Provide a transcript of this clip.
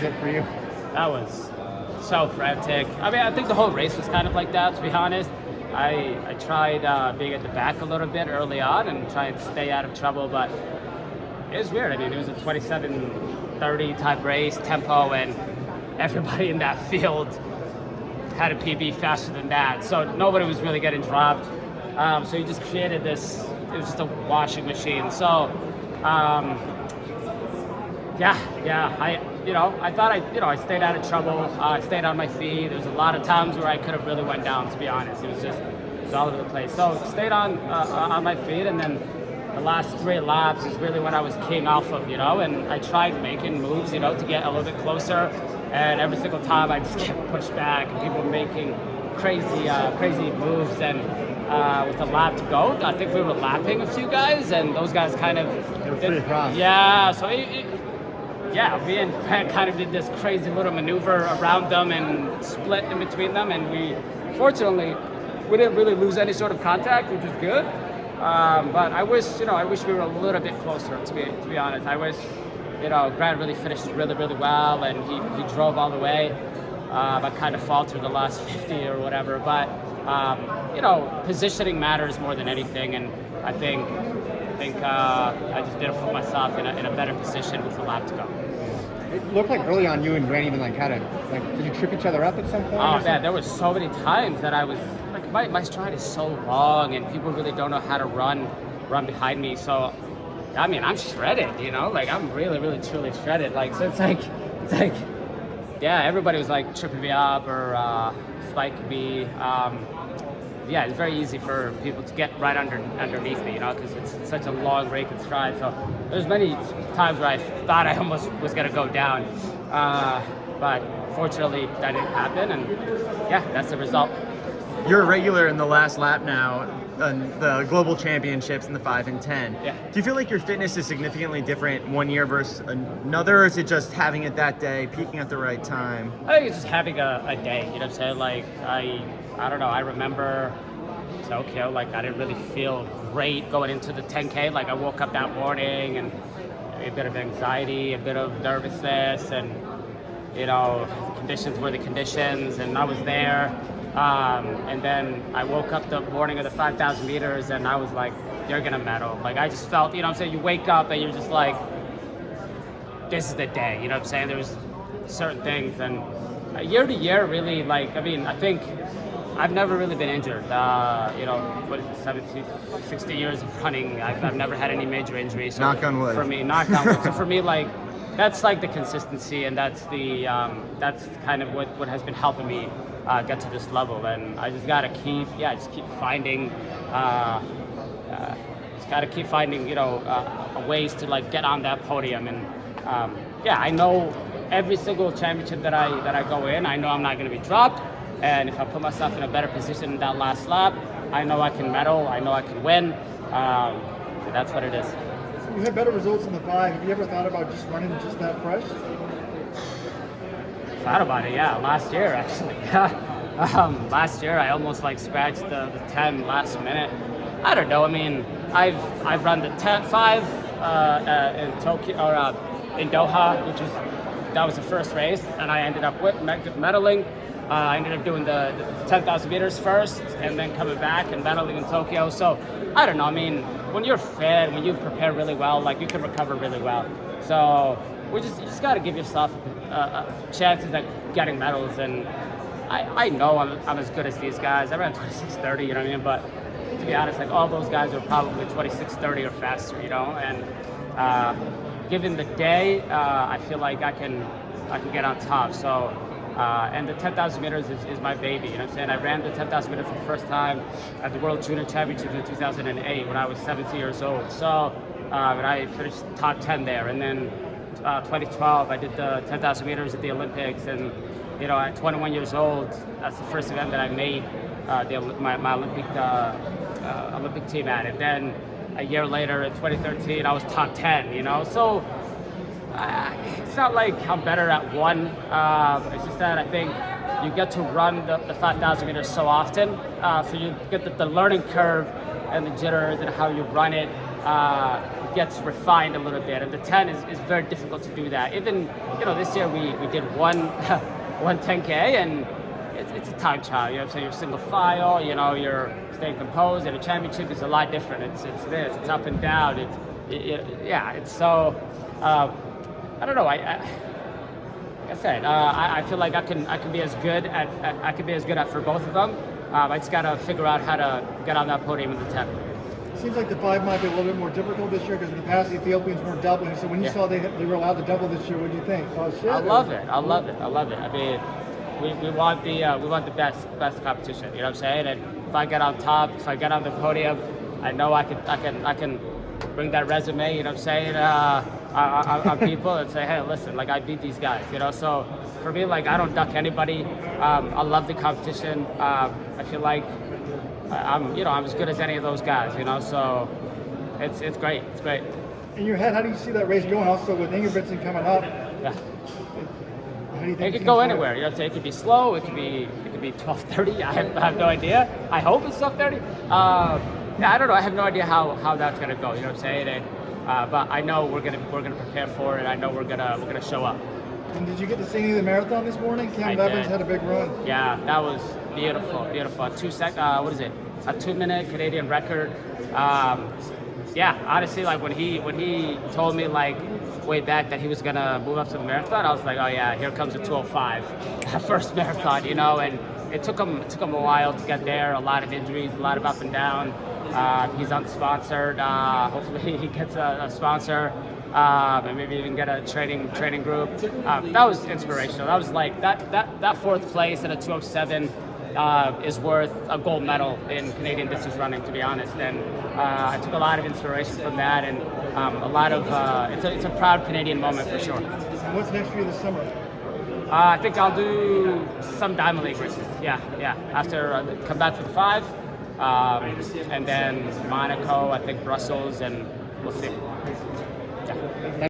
Good for you. That was so frantic. I mean, I think the whole race was kind of like that, to be honest. I tried being at the back a little bit early on and trying to stay out of trouble, but it was weird. I mean, it was a 27:30 type race tempo, and everybody in that field had a PB faster than that, so nobody was really getting dropped. So you just created this. It was just a washing machine. So, I thought I stayed out of trouble. I stayed on my feet. There was a lot of times where I could have really went down, to be honest. It was all over the place. So stayed on my feet, and then the last 3 laps is really when I was king off of, and I tried making moves, to get a little bit closer, and every single time I just kept pushed back, and people were making crazy moves, and with a lap to go, I think we were lapping a few guys, and those guys kind of... They were pretty cross. Yeah, so me and Grant kind of did this crazy little maneuver around them and split in between them, and fortunately, we didn't really lose any sort of contact, which is good. But I wish we were a little bit closer, to be honest. I wish, Grant really finished really, really well, and he drove all the way, but kind of faltered the last 50 or whatever. But, positioning matters more than anything, and I think I just didn't put myself in a better position with a lap to go. It looked like early on you and Grant even did you trip each other up at some point? Oh man, there was so many times that I was like, my stride is so long, and people really don't know how to run behind me. So, I mean, I'm shredded, I'm really, really, truly shredded. So it's like, everybody was like tripping me up or spiking me. It's very easy for people to get right underneath me, because it's such a long raking stride. So there's many times where I thought I almost was gonna go down, but fortunately that didn't happen, and that's the result. You're a regular in the last lap now on the global championships in the 5 and 10. Yeah. Do you feel like your fitness is significantly different one year versus another, or is it just having it that day, peaking at the right time? I think it's just having a day, you know what I'm saying? Like, I don't know, I remember Tokyo, I didn't really feel great going into the 10K. I woke up that morning and a bit of anxiety, a bit of nervousness, and, the conditions were the conditions, and I was there. And then I woke up the morning of the 5,000 meters, and I was like, you're gonna medal. I just felt, you wake up and you're just like, this is the day, There was certain things, and year to year, really, I think I've never really been injured. What is it, 70, 60 years of running, I've never had any major injuries. So knock on wood. For me, knock on wood. So for me, that's the consistency, and that's kind of what has been helping me get to this level. And I just gotta keep finding, ways to get on that podium. And I know every single championship that I go in, I know I'm not gonna be dropped. And if I put myself in a better position in that last lap, I know I can medal, I know I can win. So that's what it is. You had better results in the 5. Have you ever thought about just running just that fresh? Thought about it, last year actually. Last year I almost scratched the 10 last minute. I don't know. I mean, I've run the 5 in Tokyo or in Doha, that was the first race, and I ended up medaling. I ended up doing the 10,000 meters first, and then coming back and medaling in Tokyo. So I don't know. I mean, when you're fit, when you've prepared really well, you can recover really well. So you just got to give yourself chances at getting medals. And I know I'm as good as these guys. I ran 26:30, you know what I mean? But to be honest, all those guys are probably 26:30 or faster, And given the day, I feel like I can get on top. So. And the 10,000 meters is my baby, you know what I'm saying? I ran the 10,000 meters for the first time at the World Junior Championships in 2008 when I was 17 years old. So, and I finished top 10 there. And then 2012, I did the 10,000 meters at the Olympics. And, at 21 years old, that's the first event that I made my Olympic team at. And then a year later, in 2013, I was top 10, So, it's not like I'm better at one. It's just that I think you get to run the 5,000 meters so often, so you get the learning curve and the jitters and how you run it gets refined a little bit, and the 10 is very difficult to do that. Even this year we did one 10K, and it's a time trial. You know what I'm saying? You're single file. You're staying composed. And a championship is a lot different. It's up and down. It's so. I don't know. Like I said, I feel like I can be as good at for both of them. I just gotta figure out how to get on that podium in the 10. Seems like the 5 might be a little bit more difficult this year because in the past the Ethiopians weren't doubling. So when you saw they were allowed to double this year, what do you think? Oh shit! I love it. I mean, we want the best competition. You know what I'm saying? And if I get on top, if I get on the podium, I know I can bring that resume. You know what I'm saying? On people and say, hey, listen, like I beat these guys. So for me, like I don't duck anybody. I love the competition. I feel like I'm as good as any of those guys. So it's great. It's great. In your head, how do you see that race going? Also with Ingebrigtsen coming up. Yeah. How do you think It could go anywhere. You know what I'm saying? It could be slow. It could be 12:30. I have no idea. I hope it's 12:30. I don't know. I have no idea how that's gonna go. You know what I'm saying? And, but I know we're gonna prepare for it. I know we're gonna show up. And did you get to see any of the marathon this morning? Cam I Evans did. had a big run. Yeah, that was beautiful. What is it? A 2-minute Canadian record. Honestly, like when he told me like way back that he was gonna move up to the marathon, I was like, oh yeah, here comes a 2:05, first marathon, and it took him a while to get there. A lot of injuries, a lot of up and down. He's unsponsored. Hopefully he gets a sponsor, and maybe even get a training group. That was inspirational. That was like that fourth place at a 2:07 is worth a gold medal in Canadian distance running, to be honest. And I took a lot of inspiration from that, and a lot of it's a proud Canadian moment for sure. And what's next for you this summer? I think I'll do some Diamond League races. Yeah. After come back for the 5, and then Monaco, I think Brussels, and we'll see. Yeah.